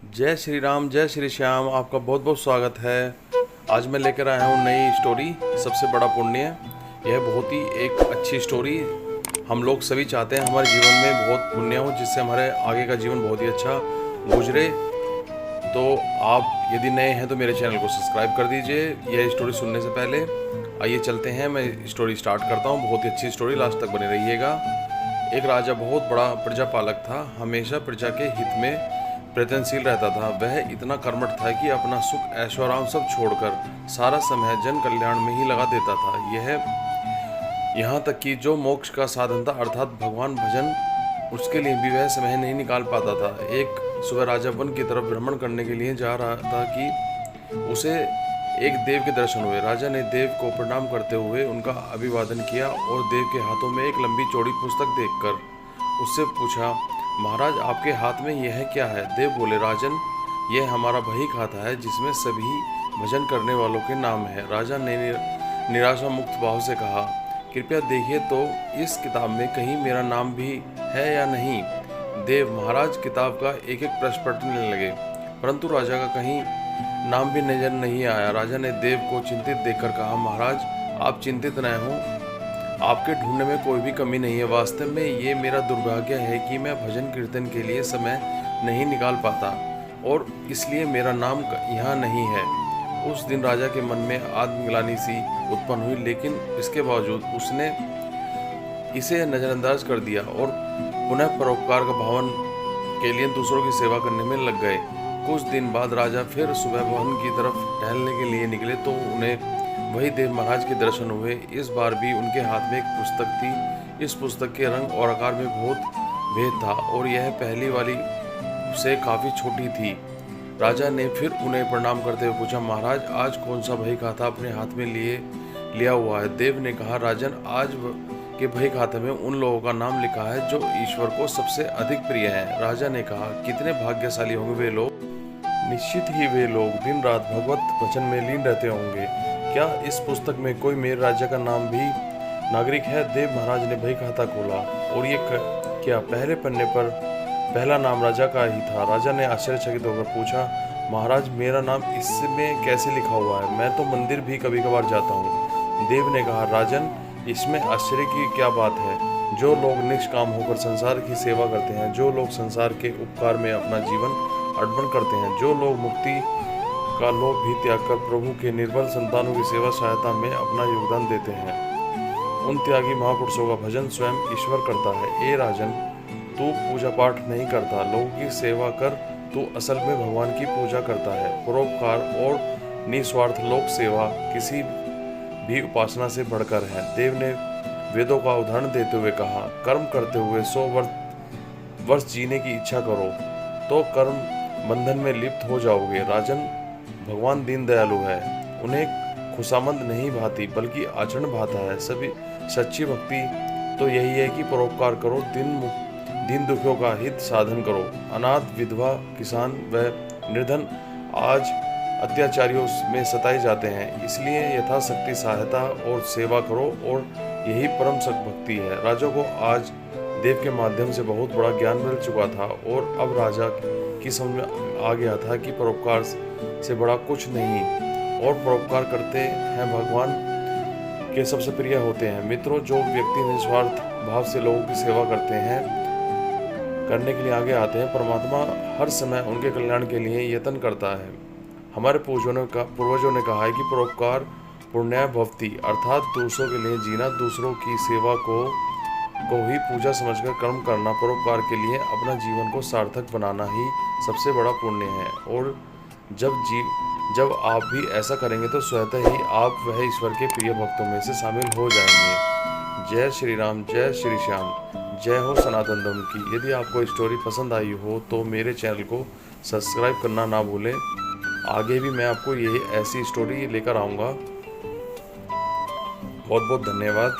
जय श्री राम, जय श्री श्याम। आपका बहुत बहुत स्वागत है। आज मैं लेकर आया हूँ नई स्टोरी, सबसे बड़ा पुण्य। यह बहुत ही एक अच्छी स्टोरी। हम लोग सभी चाहते हैं हमारे जीवन में बहुत पुण्य हो, जिससे हमारे आगे का जीवन बहुत ही अच्छा गुजरे। तो आप यदि नए हैं तो मेरे चैनल को सब्सक्राइब कर दीजिए यह स्टोरी सुनने से पहले। आइए चलते हैं, मैं स्टोरी स्टार्ट करता हूँ। बहुत ही अच्छी स्टोरी, लास्ट तक बने रहिएगा। एक राजा बहुत बड़ा प्रजापालक था, हमेशा प्रजा के हित में प्रयत्नशील रहता था। वह इतना कर्मठ था कि अपना सुख ऐशोआराम सब छोड़कर सारा समय जन कल्याण में ही लगा देता था। यहाँ तक कि जो मोक्ष का साधन था अर्थात भगवान भजन, उसके लिए भी वह समय नहीं निकाल पाता था। एक सुबह राजा वन की तरफ भ्रमण करने के लिए जा रहा था कि उसे एक देव के दर्शन हुए। राजा ने देव को प्रणाम करते हुए उनका अभिवादन किया और देव के हाथों में एक लंबी चौड़ी पुस्तक देखकर उससे पूछा, महाराज आपके हाथ में यह क्या है? देव बोले, राजन यह हमारा बही खाता है जिसमें सभी भजन करने वालों के नाम है। राजा ने निराशा मुक्त भाव से कहा, कृपया देखिए तो इस किताब में कहीं मेरा नाम भी है या नहीं। देव महाराज किताब का एक एक पृष्ठ पलटने लगे, परंतु राजा का कहीं नाम भी नजर नहीं आया। राजा ने देव को चिंतित देखकर कहा, महाराज आप चिंतित न हो, आपके ढूंढने में कोई भी कमी नहीं है। वास्तव में ये मेरा दुर्भाग्य है कि मैं भजन कीर्तन के लिए समय नहीं निकाल पाता और इसलिए मेरा नाम यहाँ नहीं है। उस दिन राजा के मन में आत्मग्लानि सी उत्पन्न हुई, लेकिन इसके बावजूद उसने इसे नज़रअंदाज कर दिया और पुनः परोपकार का भावन के लिए दूसरों की सेवा करने में लग गए। कुछ दिन बाद राजा फिर सुबह वन की तरफ टहलने के लिए निकले तो उन्हें वही देव महाराज के दर्शन हुए। इस बार भी उनके हाथ में एक पुस्तक थी। इस पुस्तक के रंग और आकार में बहुत भेद था और यह पहली वाली से काफ़ी छोटी थी। राजा ने फिर उन्हें प्रणाम करते हुए पूछा, महाराज आज कौन सा बही खाता अपने हाथ में लिया हुआ है? देव ने कहा, राजन आज के बही खाते में उन लोगों का नाम लिखा है जो ईश्वर को सबसे अधिक प्रिय है। राजा ने कहा, कितने भाग्यशाली होंगे वे लोग। निश्चित ही वे लोग दिन रात भगवत वचन में लीन रहते होंगे। क्या इस पुस्तक में कोई मेरे राज्य का नाम भी नागरिक है? देव महाराज ने बही खाता खोला और ये क्या पहले पन्ने पर पहला नाम राजा का ही था। राजा ने आश्चर्यचकित होकर पूछा, महाराज मेरा नाम इसमें कैसे लिखा हुआ है? मैं तो मंदिर भी कभी कभार जाता हूँ। देव ने कहा, राजन इसमें आश्चर्य की क्या बात है? जो लोग निष्काम होकर संसार की सेवा करते हैं, जो लोग संसार के उपकार में अपना जीवन अर्पण करते हैं, जो लोग मुक्ति का लोभ भी त्याग कर प्रभु के निर्बल संतानों की सेवा सहायता में अपना योगदान देते हैं, उन त्यागी महापुरुषों का भजन स्वयं ईश्वर करता है। ए राजन, तू पूजा पाठ नहीं करता, लोगों की सेवा कर, तू असल में भगवान की पूजा करता है। परोपकार और निस्वार्थ लोक सेवा किसी भी उपासना से बढ़कर है। देव ने वेदों का उदाहरण देते हुए कहा, कर्म करते हुए 100 वर्ष जीने की इच्छा करो तो कर्म बंधन में लिप्त हो जाओगे। राजन भगवान दीन दयालु है, उन्हें खुशामंद नहीं भाती बल्कि आचरण भाता है। सभी सच्ची भक्ति तो यही है कि परोपकार करो, दीन दुखियों का हित साधन करो। अनाथ विधवा किसान व निर्धन आज अत्याचारियों में सताए जाते हैं, इसलिए यथाशक्ति सहायता और सेवा करो और यही परम सत भक्ति है। राजा को आज देव के माध्यम से बहुत बड़ा ज्ञान मिल चुका था और अब राजा की समझ में आ गया था कि परोपकार से बड़ा कुछ नहीं और परोपकार करते हैं भगवान के सबसे प्रिय होते हैं। मित्रों, जो व्यक्ति निस्वार्थ भाव से लोगों की सेवा करने के लिए आगे आते हैं, परमात्मा हर समय उनके कल्याण के लिए यत्न करता है। हमारे पूर्वजों ने कहा है कि परोपकार पुण्य भवति, अर्थात दूसरों के लिए जीना, दूसरों की सेवा को ही पूजा समझकर कर्म करना, परोपकार के लिए अपना जीवन को सार्थक बनाना ही सबसे बड़ा पुण्य है। और जब आप भी ऐसा करेंगे तो स्वतः ही आप वह ईश्वर के प्रिय भक्तों में से शामिल हो जाएंगे। जय श्री राम, जय श्री श्याम, जय हो सनातन धर्म की। यदि आपको स्टोरी पसंद आई हो तो मेरे चैनल को सब्सक्राइब करना ना भूलें। आगे भी मैं आपको यही ऐसी स्टोरी लेकर आऊँगा। बहुत बहुत धन्यवाद।